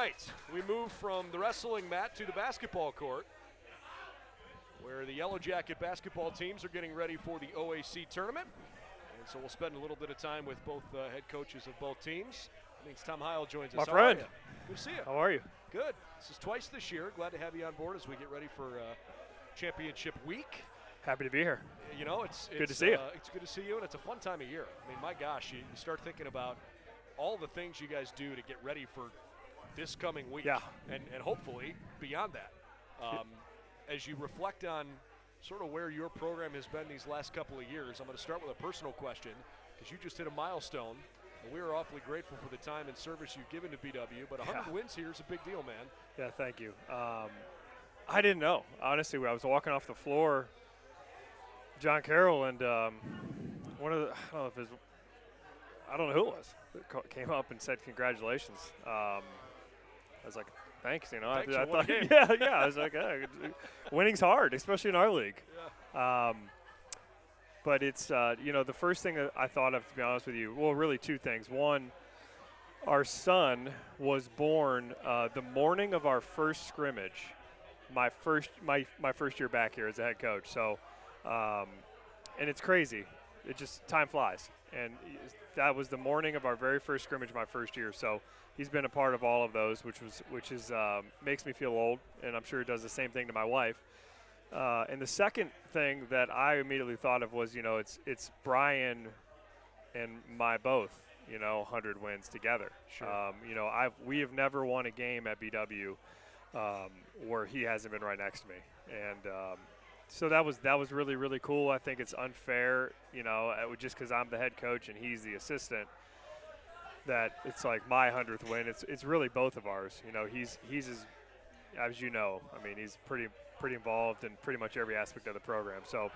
right, we move from the wrestling mat to the basketball court, where the Yellow Jacket basketball teams are getting ready for the OAC tournament. And so we'll spend a little bit of time with both head coaches of both teams. That means Tom Heil joins us. My friend. Good to see you. How are you? Good. This is twice this year. Glad to have you on board as we get ready for championship week. Happy to be here. You know, it's good to see you. It's good to see you, and it's a fun time of year. I mean, my gosh, you start thinking about all the things you guys do to get ready for this coming week, and hopefully beyond that. As you reflect on sort of where your program has been these last couple of years, I'm going to start with a personal question, because you just hit a milestone, and we are awfully grateful for the time and service you've given to BW, but 100 wins here is a big deal, man. Yeah, thank you. I didn't know. Honestly, when I was walking off the floor, John Carroll and one of the, I don't know who it was, came up and said congratulations. I was like, thanks, you know. Thanks I for one thought, game. yeah. I was like, winning's hard, especially in our league. Yeah. But it's, the first thing that I thought of, to be honest with you, well, really two things. One, our son was born the morning of our first scrimmage, my first year back here as a head coach. So, and it's crazy. It just, time flies. And that was the morning of our very first scrimmage my first year. So he's been a part of all of those, which is makes me feel old, and I'm sure it does the same thing to my wife. And the second thing that I immediately thought of was, it's Brian and my both, 100 wins together. Sure. We have never won a game at BW where he hasn't been right next to me, and so that was really, really cool. I think it's unfair, just because I'm the head coach and he's the assistant, that it's like my 100th win. It's really both of ours. He's as you know, I mean, he's pretty involved in pretty much every aspect of the program. So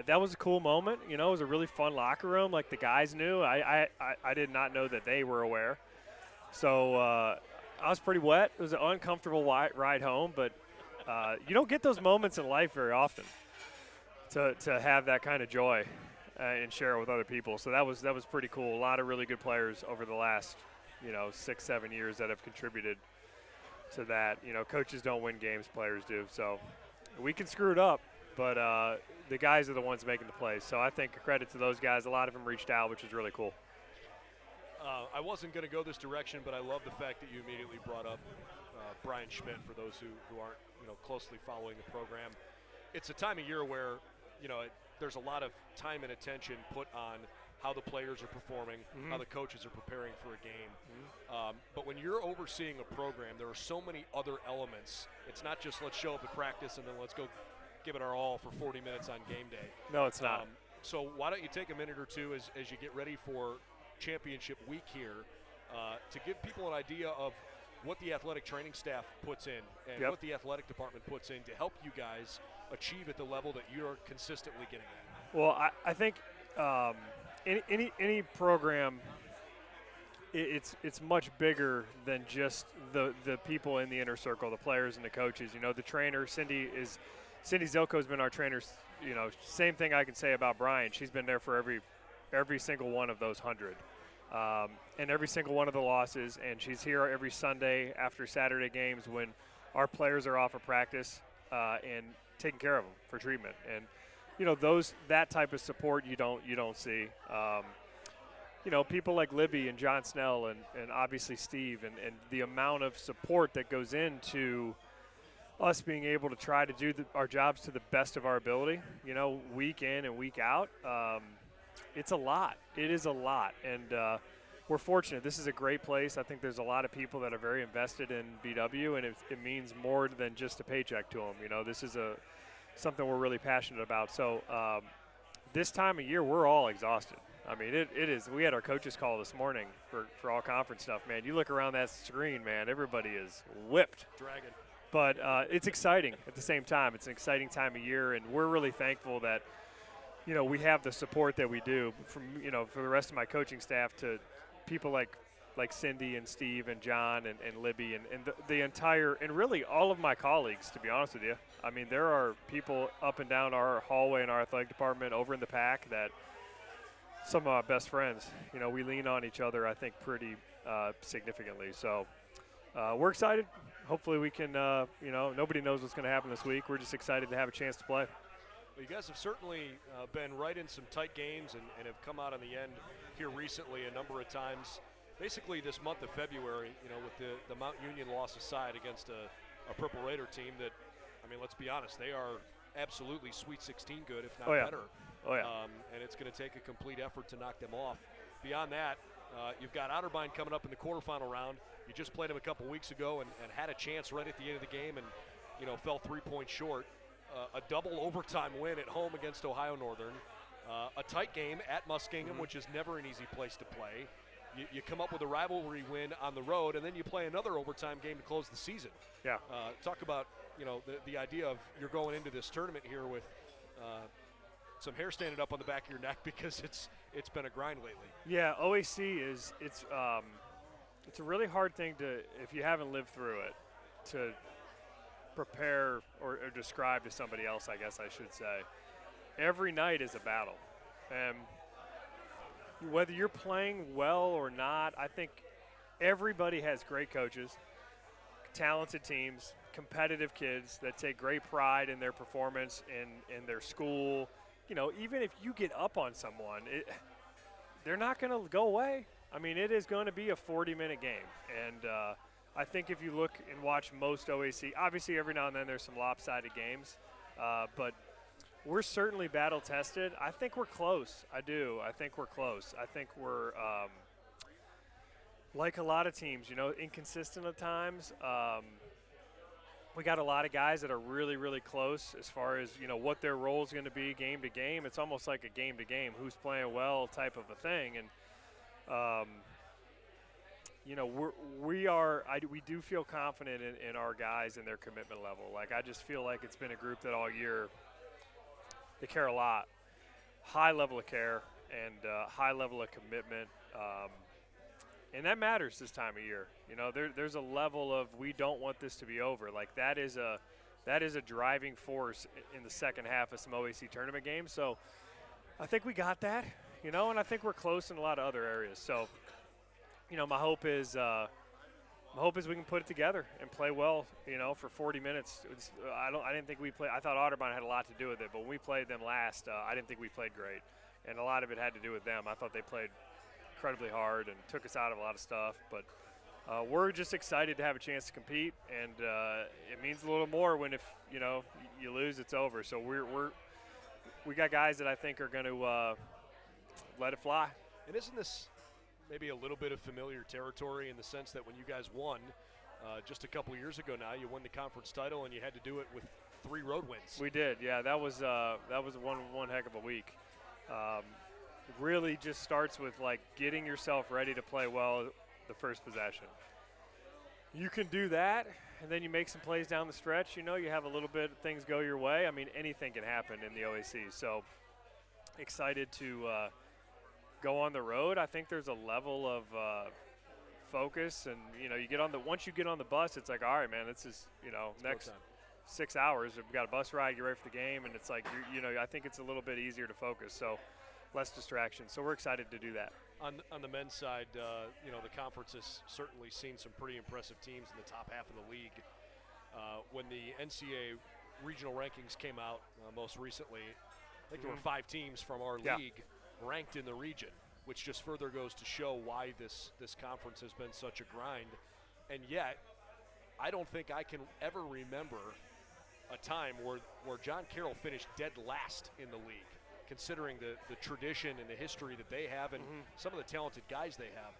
that was a cool moment. It was a really fun locker room. Like, the guys knew. I did not know that they were aware. So I was pretty wet. It was an uncomfortable ride home, but you don't get those moments in life very often to have that kind of joy and share it with other people. So that was pretty cool. A lot of really good players over the last 6-7 years that have contributed to that. Coaches don't win games, players do. So we can screw it up, but the guys are the ones making the plays. So I think credit to those guys. A lot of them reached out, which was really cool. I wasn't going to go this direction, but I love the fact that you immediately brought up Brian Schmidt, for those who aren't closely following the program. It's a time of year where there's a lot of time and attention put on how the players are performing, how the coaches are preparing for a game. But when you're overseeing a program, there are so many other elements. It's not just let's show up at practice and then let's go give it our all for 40 minutes on game day. No, it's not. So why don't you take a minute or two as you get ready for championship week here to give people an idea of what the athletic training staff puts in and what the athletic department puts in to help you guys achieve at the level that you're consistently getting at? Well, I think any program, it's much bigger than just the people in the inner circle, the players and the coaches. The trainer, Cindy Zilko has been our trainer. Same thing I can say about Brian. She's been there for every single one of those 100. And every single one of the losses, and she's here every Sunday after Saturday games when our players are off of practice and taking care of them for treatment. And that type of support you don't see. People like Libby and John Snell and obviously Steve and the amount of support that goes into us being able to try to do our jobs to the best of our ability, week in and week out. It's a lot. It is a lot. And we're fortunate. This is a great place. I think there's a lot of people that are very invested in BW, and it means more than just a paycheck to them. This is something we're really passionate about. So this time of year, we're all exhausted. I mean, it is. We had our coaches call this morning for all conference stuff, man. You look around that screen, man, everybody is whipped. Dragon. But it's exciting at the same time. It's an exciting time of year, and we're really thankful that we have the support that we do from, for the rest of my coaching staff to people like Cindy and Steve and John and Libby and the entire, and really all of my colleagues, to be honest with you. I mean, there are people up and down our hallway in our athletic department over in the pack that some of our best friends, we lean on each other, I think, pretty significantly. So we're excited. Hopefully we can, nobody knows what's going to happen this week. We're just excited to have a chance to play. Well, you guys have certainly been right in some tight games and have come out on the end here recently a number of times. Basically this month of February, with the Mount Union loss aside against a Purple Raider team that, let's be honest, they are absolutely Sweet 16 good, if not better. Oh, yeah. And it's going to take a complete effort to knock them off. Beyond that, you've got Otterbein coming up in the quarterfinal round. You just played him a couple weeks ago and had a chance right at the end of the game and, fell 3 points short. A double overtime win at home against Ohio Northern. A tight game at Muskingum, which is never an easy place to play. You come up with a rivalry win on the road, and then you play another overtime game to close the season. Yeah. Talk about, the idea of you're going into this tournament here with some hair standing up on the back of your neck because it's been a grind lately. Yeah, OAC it's a really hard thing to, if you haven't lived through it, to prepare or describe to somebody else, I guess I should say. Every night is a battle. And whether you're playing well or not, I think everybody has great coaches, talented teams, competitive kids that take great pride in their performance in their school. Even if you get up on someone, they're not going to go away. It is going to be a 40-minute game. And I think if you look and watch most OAC, obviously every now and then there's some lopsided games, but we're certainly battle-tested. I think we're close. I do. I think we're close. I think we're, like a lot of teams, inconsistent at times. We got a lot of guys that are really, really close as far as, what their role is going to be game to game. It's almost like a game to game, who's playing well type of a thing. And, we do feel confident in our guys and their commitment level. Like, I just feel like it's been a group that all year, they care a lot. High level of care and high level of commitment. And that matters this time of year. There's a level of we don't want this to be over. Like, that is a driving force in the second half of some OAC tournament games. So I think we got that, and I think we're close in a lot of other areas. So, my hope is we can put it together and play well, for 40 minutes. I didn't think we played. I thought Otterbein had a lot to do with it, but when we played them last, I didn't think we played great. And a lot of it had to do with them. I thought they played incredibly hard and took us out of a lot of stuff. But we're just excited to have a chance to compete, and it means a little more when if, you lose, it's over. So we got guys that I think are going to let it fly. And isn't this maybe a little bit of familiar territory in the sense that when you guys won just a couple years ago now, you won the conference title and you had to do it with 3 road wins. We did, yeah. That was one heck of a week. It really just starts with, like, getting yourself ready to play well the first possession. You can do that, and then you make some plays down the stretch. You have a little bit of things go your way. Anything can happen in the OAC. So excited to go on the road. I think there's a level of focus, and once you get on the bus, it's like, all right, man, this is next 6 hours. We've got a bus ride, get ready for the game, and it's like I think it's a little bit easier to focus. So less distraction. So we're excited to do that. On the men's side, the conference has certainly seen some pretty impressive teams in the top half of the league. When the NCAA regional rankings came out most recently, I think there were 5 teams from our league ranked in the region, which just further goes to show why this conference has been such a grind. And yet, I don't think I can ever remember a time where John Carroll finished dead last in the league, considering the tradition and the history that they have and some of the talented guys they have.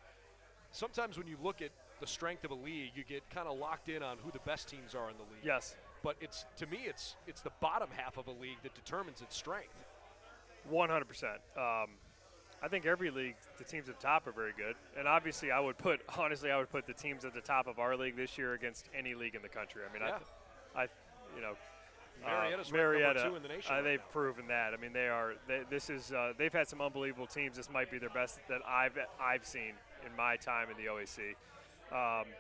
Sometimes when you look at the strength of a league, you get kind of locked in on who the best teams are in the league. Yes. But it's the bottom half of a league that determines its strength. 100%. I think every league, the teams at the top are very good. And obviously I would put the teams at the top of our league this year against any league in the country. Marietta, number 2 in the nation. They've proven that. They've had some unbelievable teams. This might be their best that I've seen in my time in the OAC.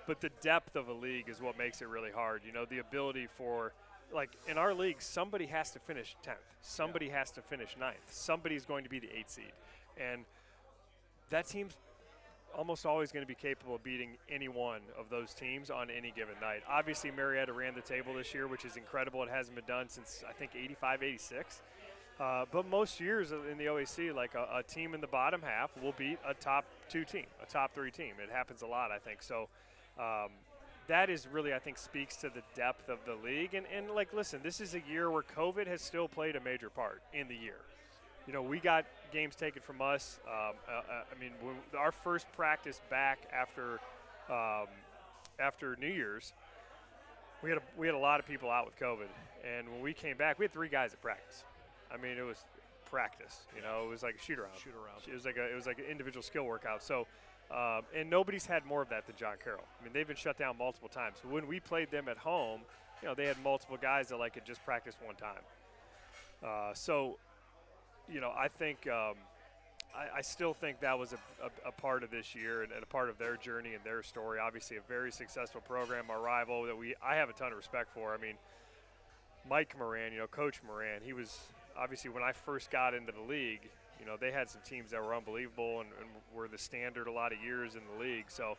But the depth of a league is what makes it really hard. The ability for, like, in our league, somebody has to finish 10th. Somebody has to finish 9th. Somebody's going to be the 8th seed. And that team's almost always going to be capable of beating any one of those teams on any given night. Obviously, Marietta ran the table this year, which is incredible. It hasn't been done since, I think, 85, 86. But most years in the OAC, like a team in the bottom half will beat a top 2 team, a top 3 team. It happens a lot, I think. So that is really, I think, speaks to the depth of the league. And like, listen, this is a year where COVID has still played a major part in the year. You know, we got games taken from us. I mean, our first practice back after New Year's, we had a lot of people out with COVID. And when we came back, we had 3 guys at practice. I mean, it was practice. You know, it was like a shoot around. It was like an individual skill workout. So, and nobody's had more of that than John Carroll. I mean, they've been shut down multiple times. When we played them at home, you know, they had multiple guys that had just practiced one time. So, you know, I think I still think that was a part of this year and a part of their journey and their story. Obviously, a very successful program. Our rival that I have a ton of respect for. I mean, Mike Moran, you know, Coach Moran, he was. Obviously, when I first got into the league, you know, they had some teams that were unbelievable and were the standard a lot of years in the league. So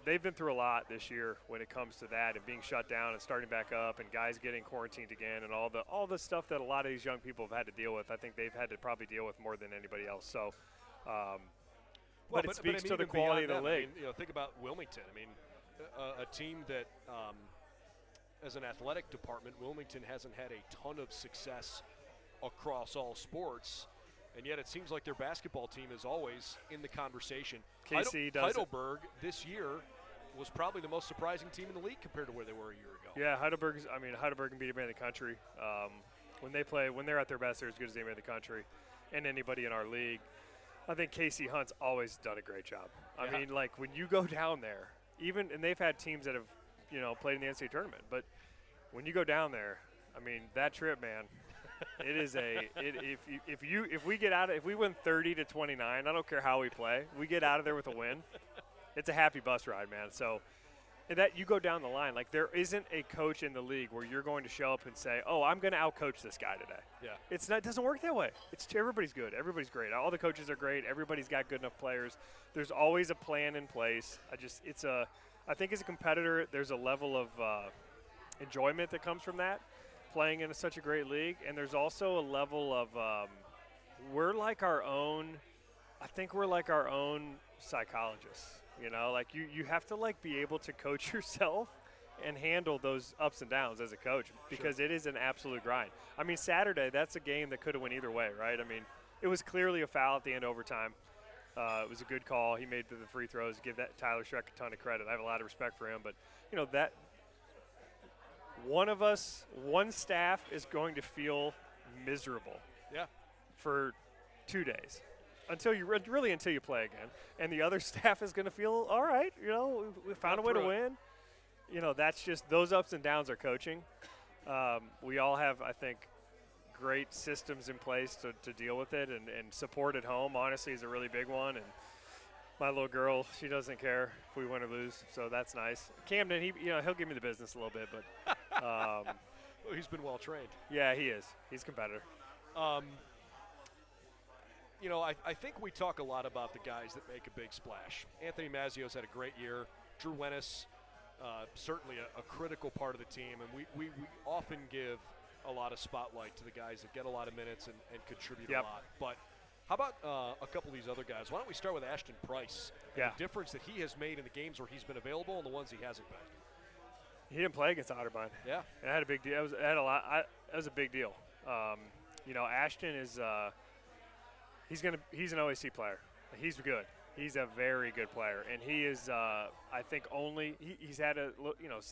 they've been through a lot this year when it comes to that and being shut down and starting back up and guys getting quarantined again and all the stuff that a lot of these young people have had to deal with. I think they've had to probably deal with more than anybody else. So, but it speaks to the quality of the league. I mean, you know, think about Wilmington. I mean, a team that, as an athletic department, Wilmington hasn't had a ton of success across all sports, and yet it seems like their basketball team is always in the conversation. KC does Heidelberg this year was probably the most surprising team in the league compared to where they were a year ago. Yeah, Heidelberg can beat anybody in the country. When they're at their best, they're as good as anybody in the country and anybody in our league. I think Casey Hunt's always done a great job. I mean, like, when you go down there, and they've had teams that have, you know, played in the NCAA tournament, but when you go down there, I mean, that trip, man, it is if we win 30-29, I don't care how we play, we get out of there with a win. It's a happy bus ride, man. So, and that you go down the line, like, there isn't a coach in the league where you're going to show up and say, "Oh, I'm going to outcoach this guy today." Yeah, it doesn't work that way. Everybody's good, everybody's great, all the coaches are great, everybody's got good enough players. There's always a plan in place. I think as a competitor, there's a level of enjoyment that comes from that, playing in such a great league, and there's also a level of we're like our own psychologists, you know, like you have to, like, be able to coach yourself and handle those ups and downs as a coach, because It is an absolute grind. I mean, Saturday, that's a game that could have went either way, right? I mean, it was clearly a foul at the end of overtime. It was a good call. He made the free throws. Give that Tyler Schreck a ton of credit. I have a lot of respect for him, but, you know, that one staff is going to feel miserable for 2 days until you play again, and the other staff is going to feel all right. You know, we found a way to win. You know, that's just, those ups and downs are coaching. We all have, I think, great systems in place to deal with it, and support at home, honestly, is a really big one. And my little girl, she doesn't care if we win or lose, so that's nice. Camden, he'll give me the business a little bit, but well, he's been well trained. Yeah, he is. He's a competitor. You know, I think we talk a lot about the guys that make a big splash. Anthony Mazzio's had a great year. Drew Wennis, certainly a critical part of the team, and we often give a lot of spotlight to the guys that get a lot of minutes and contribute a lot. But how about a couple of these other guys? Why don't we start with Ashton Price? The difference that he has made in the games where he's been available and the ones he hasn't been. He didn't play against Otterbein. Yeah, and I had a big deal. That was a big deal. You know, Ashton is he's an OAC player. He's good. He's a very good player, and he is. I think he's had a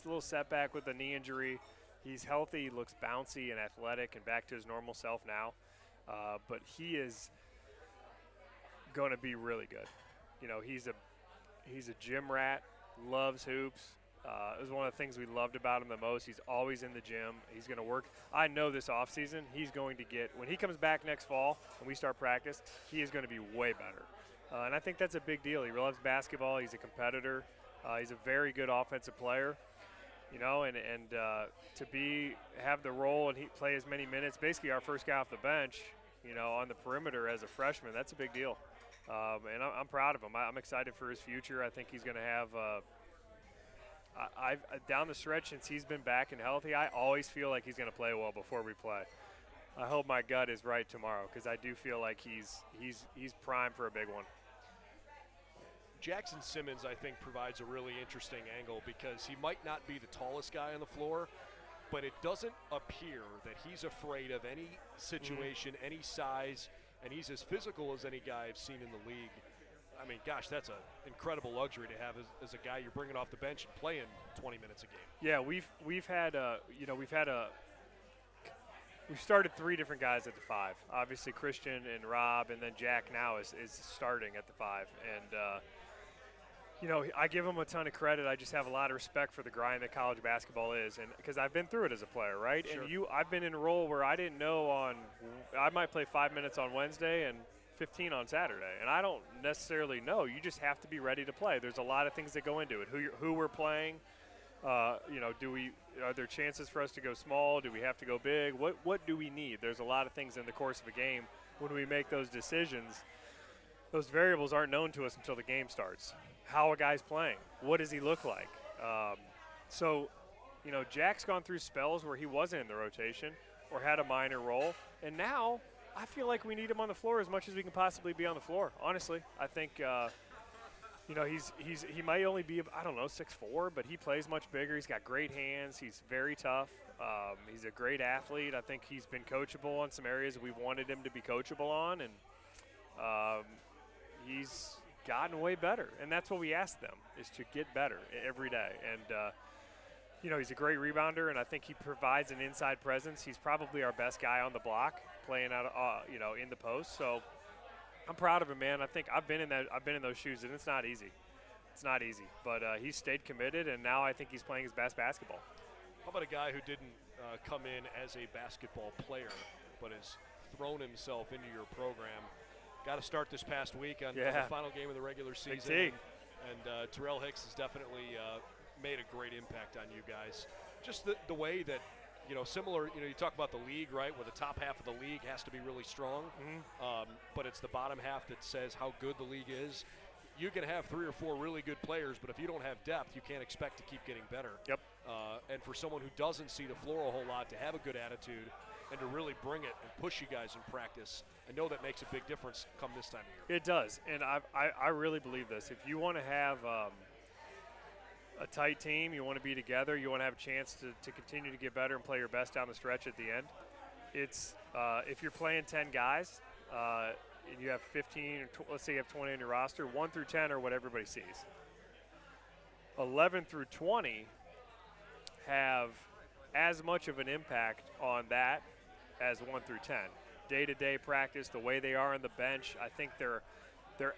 little setback with a knee injury. He's healthy, looks bouncy and athletic, and back to his normal self now. But he is going to be really good. You know, he's a gym rat, loves hoops. It was one of the things we loved about him the most. He's always in the gym. He's going to work. I know this offseason he's going to get, when he comes back next fall and we start practice, he is going to be way better. And I think that's a big deal. He loves basketball. He's a competitor. He's a very good offensive player. You know, and to have the role and he play as many minutes, basically our first guy off the bench, you know, on the perimeter as a freshman, that's a big deal. And I'm proud of him. I'm excited for his future. I think he's going to have I've down the stretch since he's been back and healthy, I always feel like he's going to play well before we play. I hope my gut is right tomorrow because I do feel like he's primed for a big one. Jackson Simmons, I think, provides a really interesting angle because he might not be the tallest guy on the floor, but it doesn't appear that he's afraid of any situation, any size, and he's as physical as any guy I've seen in the league. I mean, gosh, that's an incredible luxury to have as a guy you're bringing off the bench and playing 20 minutes a game. Yeah, we've started 3 different guys at the 5. Obviously, Christian and Rob, and then Jack now is starting at the 5. And I give him a ton of credit. I just have a lot of respect for the grind that college basketball is, and because I've been through it as a player, right? Sure. And I've been in a role where I didn't know I might play 5 minutes on Wednesday and 15 on Saturday, and I don't necessarily know. You just have to be ready to play. There's a lot of things that go into it. Who we're playing. Are there chances for us to go small? Do we have to go big? What do we need? There's a lot of things in the course of a game when we make those decisions. Those variables aren't known to us until the game starts. How a guy's playing. What does he look like? Jack's gone through spells where he wasn't in the rotation or had a minor role, and now I feel like we need him on the floor as much as we can possibly be on the floor. Honestly, I think he might only be 6'4", but he plays much bigger. He's got great hands. He's very tough. He's a great athlete. I think he's been coachable on some areas we've wanted him to be coachable on, and he's gotten way better. And that's what we ask them, is to get better every day. And he's a great rebounder, and I think he provides an inside presence. He's probably our best guy on the block, playing out in the post. So I'm proud of him, man. I think I've been in those shoes, and it's not easy. It's not easy, but he's stayed committed, and now I think he's playing his best basketball. How about a guy who didn't come in as a basketball player, but has thrown himself into your program? Got to start this past week on the final game of the regular season. And Terrell Hicks has definitely made a great impact on you guys. Just the way that, similar, you talk about the league, right, where the top half of the league has to be really strong, but it's the bottom half that says how good the league is. You can have 3 or 4 really good players, but if you don't have depth, you can't expect to keep getting better. Yep. And for someone who doesn't see the floor a whole lot, to have a good attitude and to really bring it and push you guys in practice, I know that makes a big difference come this time of year. It does, and I really believe this. If you want to have a tight team, you want to be together, you want to have a chance to continue to get better and play your best down the stretch at the end, it's if you're playing 10 guys and you have 15, let's say you have 20 on your roster, 1 through 10 are what everybody sees. 11 through 20 have as much of an impact on that as 1 through 10. Day-to-day practice, the way they are on the bench, I think they're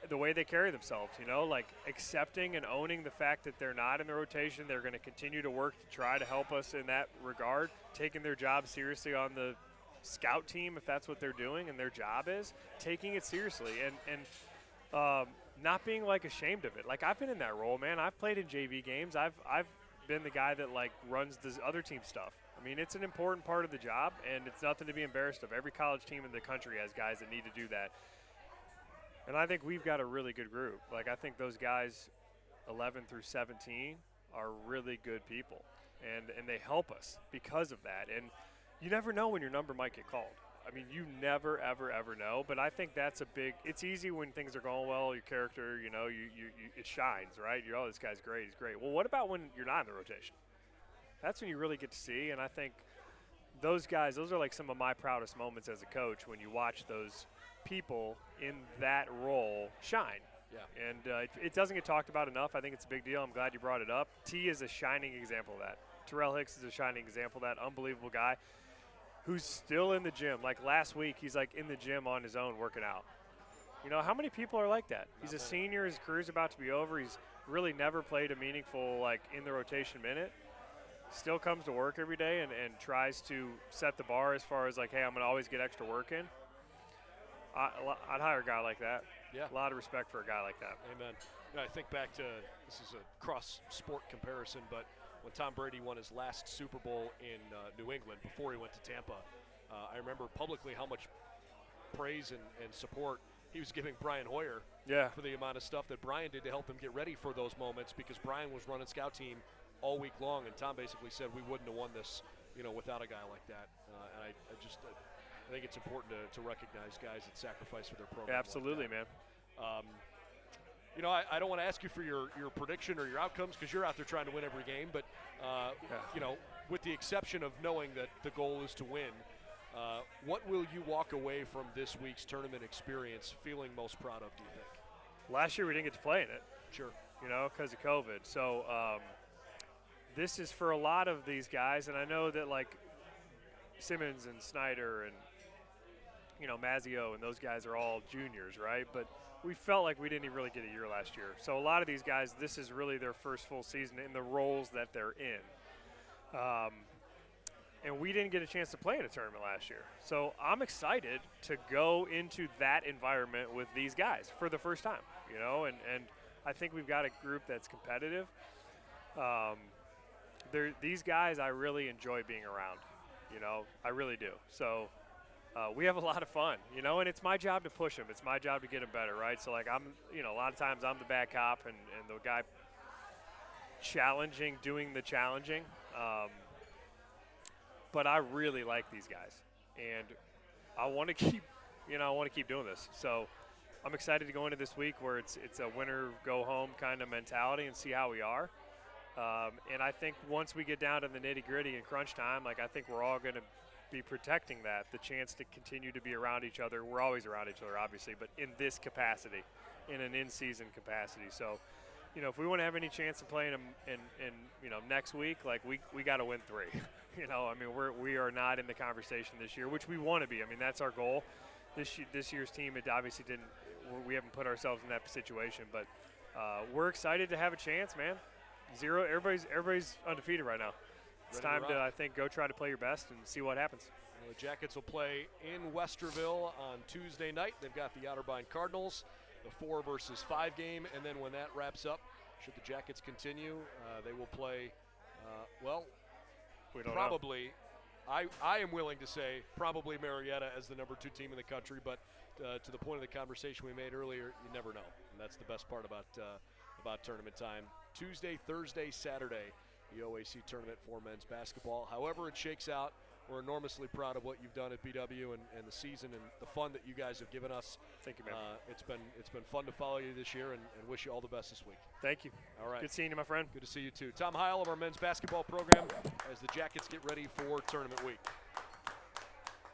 the way they carry themselves, like accepting and owning the fact that they're not in the rotation. They're going to continue to work to try to help us in that regard, taking their job seriously on the scout team if that's what they're doing and their job is, taking it seriously and not being ashamed of it. I've been in that role, man. I've played in JV games. I've been the guy that runs the other team stuff. I mean, it's an important part of the job, and it's nothing to be embarrassed of. Every college team in the country has guys that need to do that. And I think we've got a really good group. I think those guys, 11 through 17, are really good people, and they help us because of that. And you never know when your number might get called. I mean, you never, ever, ever know. But I think that's a big – it's easy when things are going well, your character, it shines, right? This guy's great, he's great. Well, what about when you're not in the rotation? That's when you really get to see, and I think those guys, those are some of my proudest moments as a coach when you watch those people in that role shine. Yeah. And it doesn't get talked about enough. I think it's a big deal. I'm glad you brought it up. T is a shining example of that. Terrell Hicks is a shining example of that. Unbelievable guy who's still in the gym. Last week, he's in the gym on his own working out. How many people are like that? He's a senior. His career's about to be over. He's really never played a meaningful, in the rotation minute. Still comes to work every day and tries to set the bar as far as hey, I'm going to always get extra work in. I'd hire a guy like that. Yeah. A lot of respect for a guy like that. Amen. I think back to, this is a cross-sport comparison, but when Tom Brady won his last Super Bowl in New England before he went to Tampa, I remember publicly how much praise and support he was giving Brian Hoyer for the amount of stuff that Brian did to help him get ready for those moments, because Brian was running scout team all week long, and Tom basically said we wouldn't have won this, without a guy like that. And I think it's important to recognize guys that sacrifice for their program. Yeah, absolutely, man. I don't want to ask you for your prediction or your outcomes, because you're out there trying to win every game. But, with the exception of knowing that the goal is to win, what will you walk away from this week's tournament experience feeling most proud of, do you think? Last year we didn't get to play in it. Sure. Because of COVID. So this is for a lot of these guys, and I know that, like, Simmons and Snyder and, Mazzio and those guys are all juniors, right? But we felt like we didn't even really get a year last year. So a lot of these guys, this is really their first full season in the roles that they're in. And we didn't get a chance to play in a tournament last year. So I'm excited to go into that environment with these guys for the first time, and I think we've got a group that's competitive. These guys I really enjoy being around, I really do. So we have a lot of fun, and it's my job to push them. It's my job to get them better, right? So, like, I'm, a lot of times I'm the bad cop and the guy doing the challenging. But I really like these guys, and I want to keep doing this. So I'm excited to go into this week where it's a winner go home kind of mentality and see how we are. And I think once we get down to the nitty gritty and crunch time, like, I think we're all going to be protecting the chance to continue to be around each other. We're always around each other, obviously, but in this capacity, in an in-season capacity. So, if we want to have any chance of playing them in next week, like, we got to win 3. We are not in the conversation this year, which we want to be. That's our goal. This year's team, it obviously didn't. We haven't put ourselves in that situation, but we're excited to have a chance, man. Everybody's undefeated right now. It's time to, I think, go try to play your best and see what happens. The Jackets will play in Westerville on Tuesday night. They've got the Otterbein Cardinals, the 4 versus 5 game, and then when that wraps up, should the Jackets continue, they will play, we don't probably, I am willing to say probably Marietta as the number 2 team in the country, but to the point of the conversation we made earlier, you never know, and that's the best part about tournament time. Tuesday, Thursday, Saturday, the OAC tournament for men's basketball. However it shakes out, we're enormously proud of what you've done at BW and the season and the fun that you guys have given us. Thank you, man. It's been fun to follow you this year and wish you all the best this week. Thank you. All right. Good seeing you, my friend. Good to see you too. Tom Heil of our men's basketball program as the Jackets get ready for tournament week.